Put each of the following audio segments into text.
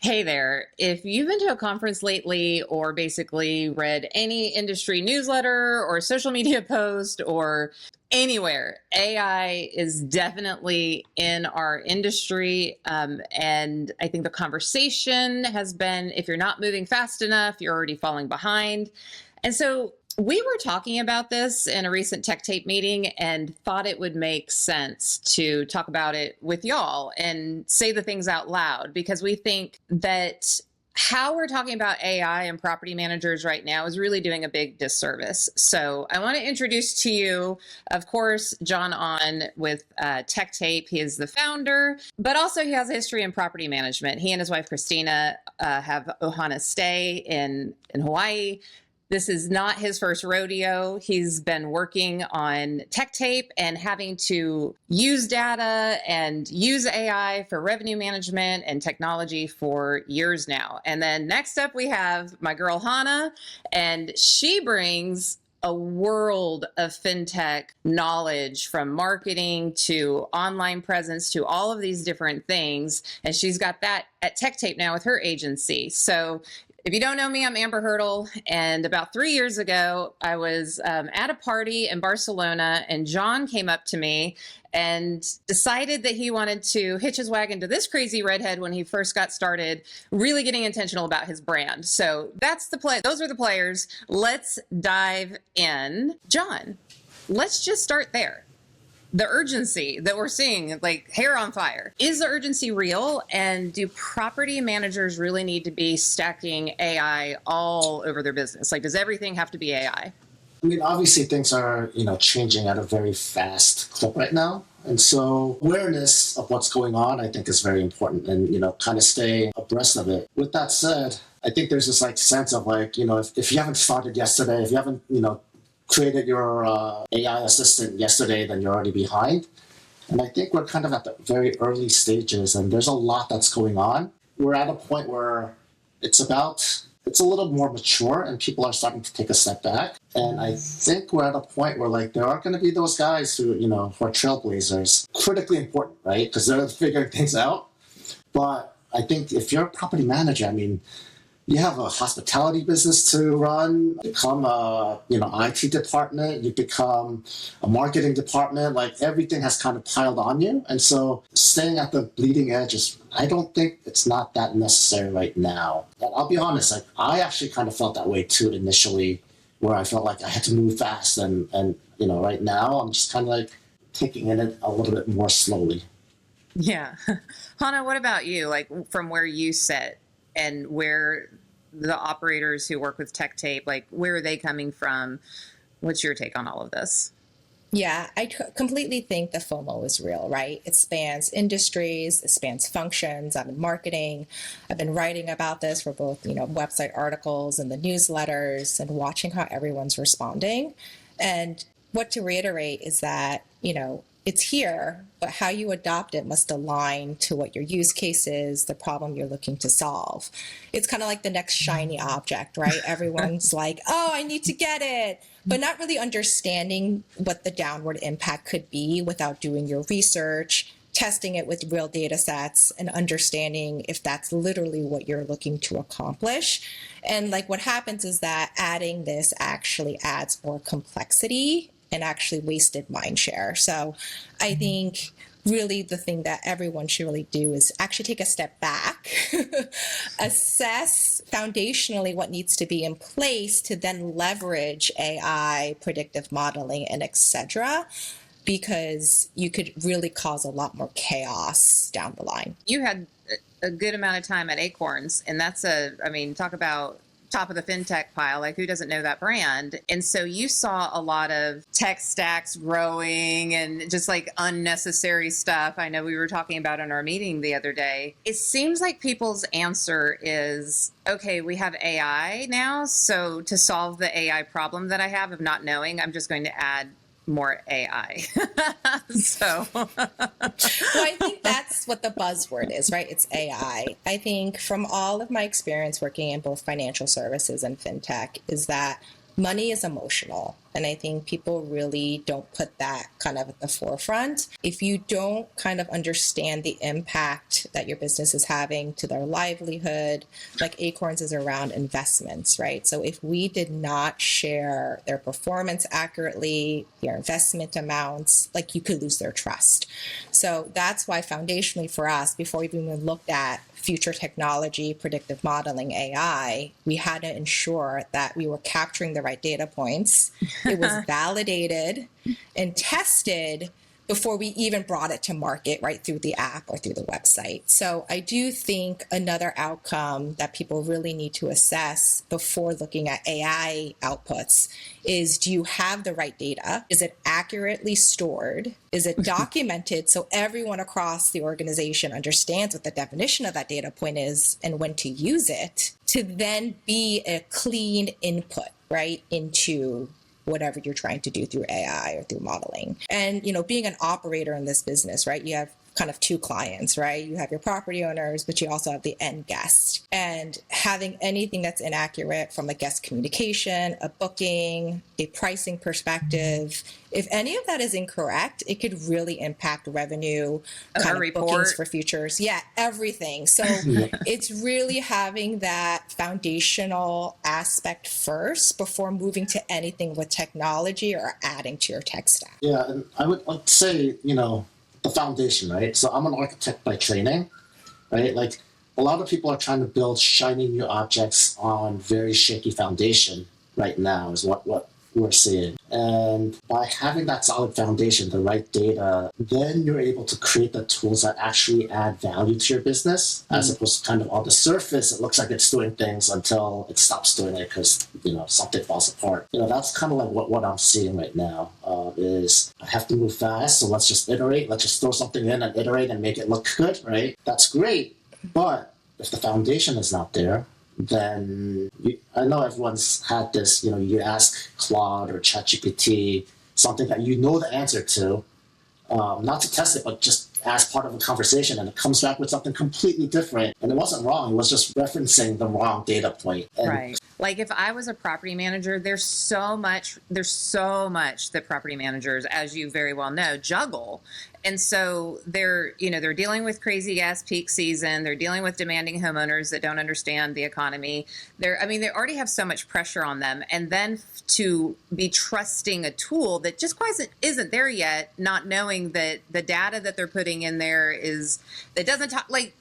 Hey there. If you've been to a conference lately or basically read any industry newsletter or social media post or anywhere, AI is definitely in our industry. And I think the conversation has been, if you're not moving fast enough, you're already falling behind. And so we were talking about this in a recent Tech Tape meeting and thought it would make sense to talk about it with y'all and say the things out loud, because we think that how we're talking about AI and property managers right now is really doing a big disservice. So I want to introduce to you, of course, John On with Tech Tape. He is the founder, but also he has a history in property management. He and his wife, Christina, have Ohana Stay in Hawaii. This is not his first rodeo. He's been working on Tech Tape and having to use data and use AI for revenue management and technology for years now. And then next up, we have my girl, Hana, and she brings a world of fintech knowledge, from marketing to online presence to all of these different things. And she's got that at Tech Tape now with her agency. So if you don't know me, I'm Amber Hurdle, and about 3 years ago, I was at a party in Barcelona, and John came up to me and decided that he wanted to hitch his wagon to this crazy redhead when he first got started, really getting intentional about his brand. So that's the play. Those are the players. Let's dive in. John, let's just start there. The urgency that we're seeing, like hair on fire. Is the urgency real? And do property managers really need to be stacking AI all over their business? Like, does everything have to be AI? I mean, obviously things are, changing at a very fast clip right now. And so awareness of what's going on, I think, is very important, and, kind of stay abreast of it. With that said, I think there's this sense of if you haven't started yesterday, if you haven't, created your AI assistant yesterday, then you're already behind. And I think we're kind of at the very early stages, and there's a lot that's going on. We're at a point where it's a little more mature, and people are starting to take a step back. And I think we're at a point where there are going to be those guys who are trailblazers, critically important, right? Because they're figuring things out. But I think if you're a property manager, you have a hospitality business to run, become a IT department, you become a marketing department, everything has kind of piled on you. And so staying at the bleeding edge I don't think it's not that necessary right now. And I'll be honest, I actually kind of felt that way too initially, where I felt like I had to move fast. And right now I'm just kind of taking it a little bit more slowly. Yeah. Hana, what about you? From where you sit, and where the operators who work with Tech Tape, where are they coming from? What's your take on all of this? Yeah, I completely think the FOMO is real, right? It spans industries, it spans functions. I'm in marketing. I've been writing about this for both, website articles and the newsletters, and watching how everyone's responding. And what to reiterate is that, it's here, but how you adopt it must align to what your use case is, the problem you're looking to solve. It's kind of like the next shiny object, right? Everyone's like, oh, I need to get it, but not really understanding what the downward impact could be without doing your research, testing it with real data sets, and understanding if that's literally what you're looking to accomplish. And what happens is that adding this actually adds more complexity and actually wasted mind share. So I think really the thing that everyone should really do is actually take a step back, assess foundationally what needs to be in place to then leverage AI, predictive modeling, and etc., because you could really cause a lot more chaos down the line. You had a good amount of time at Acorns, and that's talk about top of the fintech pile. Who doesn't know that brand? And so you saw a lot of tech stacks growing and just unnecessary stuff. I know we were talking about in our meeting the other day. It seems like people's answer is, okay, we have AI now, so to solve the AI problem that I have of not knowing, I'm just going to add more AI. Well, I think that's what the buzzword is, right? It's AI. I think from all of my experience working in both financial services and fintech is that money is emotional. And I think people really don't put that kind of at the forefront. If you don't kind of understand the impact that your business is having to their livelihood, like Acorns is around investments, right? So if we did not share their performance accurately, their investment amounts, like you could lose their trust. So that's why foundationally for us, before we even looked at future technology, predictive modeling, AI, we had to ensure that we were capturing the right data points. It was validated and tested before we even brought it to market, right, through the app or through the website. So I do think another outcome that people really need to assess before looking at AI outputs is, do you have the right data? Is it accurately stored? Is it documented so everyone across the organization understands what the definition of that data point is and when to use it, to then be a clean input, right, into whatever you're trying to do through AI or through modeling. And, being an operator in this business, right, you have kind of two clients, right? You have your property owners, but you also have the end guest. And having anything that's inaccurate from a guest communication, a booking, a pricing perspective, if any of that is incorrect, it could really impact revenue, kind of bookings for futures. Yeah, everything. So it's really having that foundational aspect first before moving to anything with technology or adding to your tech stack. Yeah, and I would like to say, the foundation, right? So I'm an architect by training, right? Like a lot of people are trying to build shiny new objects on very shaky foundation right now is what we're seeing. And by having that solid foundation, the right data, then you're able to create the tools that actually add value to your business, as opposed to kind of on the surface, it looks like it's doing things until it stops doing it because, something falls apart. That's kind of like what I'm seeing right now is I have to move fast. So let's just iterate. Let's just throw something in and iterate and make it look good, right? That's great. But if the foundation is not there, then I know everyone's had this, you ask Claude or ChatGPT something that you know the answer to, not to test it, but just as part of a conversation, and it comes back with something completely different. And it wasn't wrong. It was just referencing the wrong data point. And right. Like if I was a property manager, there's so much that property managers, as you very well know, juggle. And so they're dealing with crazy ass peak season. They're dealing with demanding homeowners that don't understand the economy. They already have so much pressure on them. And then to be trusting a tool that just quite isn't there yet, not knowing that the data that they're putting in there that doesn't talk, like,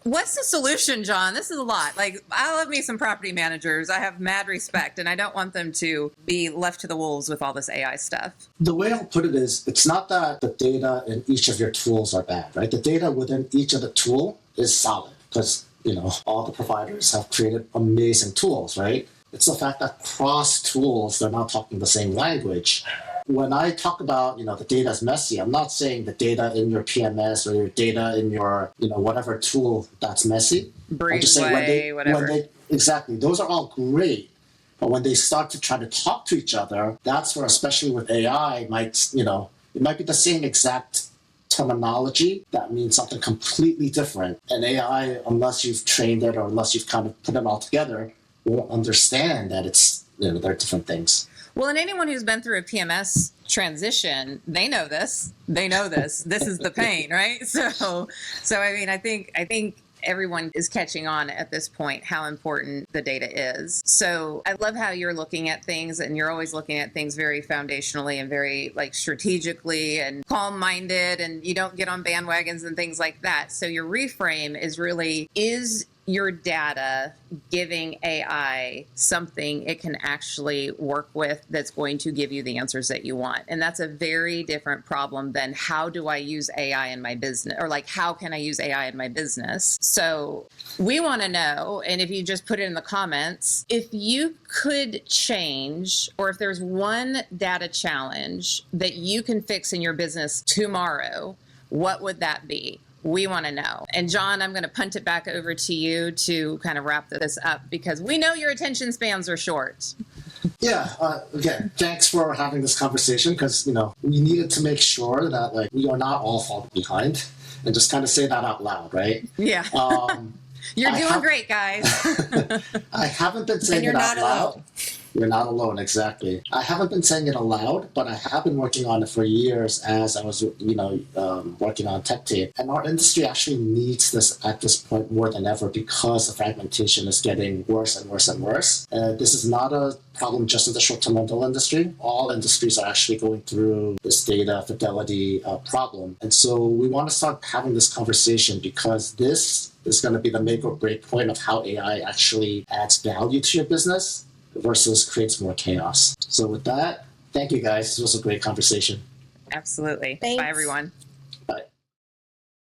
what's the solution, John? This is a lot. Like, I love me some property managers. I have mad respect, and I don't want them to be left to the wolves with all this AI stuff. The way I'll put it is, it's not that the data in each of your tools are bad, right? The data within each of the tool is solid because, all the providers have created amazing tools, right? It's the fact that cross tools, they're not talking the same language. When I talk about, the data is messy, I'm not saying the data in your PMS or your data in your, whatever tool that's messy. I'm just saying when they exactly, those are all great. But when they start to try to talk to each other, that's where, especially with AI, it might be the same exact terminology that means something completely different. And AI, unless you've trained it or unless you've kind of put it all together, won't understand that it's, they're different things. Well, and anyone who's been through a PMS transition, they know this. This is the pain, right? So I mean, I think everyone is catching on at this point how important the data is. So I love how you're looking at things, and you're always looking at things very foundationally and very strategically and calm-minded, and you don't get on bandwagons and things like that. So your reframe is really, is your data giving AI something it can actually work with that's going to give you the answers that you want? And that's a very different problem than how do I use AI in my business, or how can I use AI in my business? So we want to know, and if you just put it in the comments, if you could change, or if there's one data challenge that you can fix in your business tomorrow, what would that be? We want to know. And John, I'm going to punt it back over to you to kind of wrap this up, because we know your attention spans are short. Yeah. Again, thanks for having this conversation, because, we needed to make sure that we are not all falling behind, and just kind of say that out loud, right? Yeah. You're doing great, guys. I haven't been saying it out loud. You're not alone, exactly. I haven't been saying it aloud, but I have been working on it for years as I was, working on tech tape. And our industry actually needs this at this point more than ever because the fragmentation is getting worse and worse and worse. This is not a problem just in the short-term rental industry. All industries are actually going through this data fidelity problem. And so we want to start having this conversation because this is going to be the make or break point of how AI actually adds value to your business versus creates more chaos. So with that, thank you guys. This was a great conversation. Absolutely. Thanks. Bye, everyone.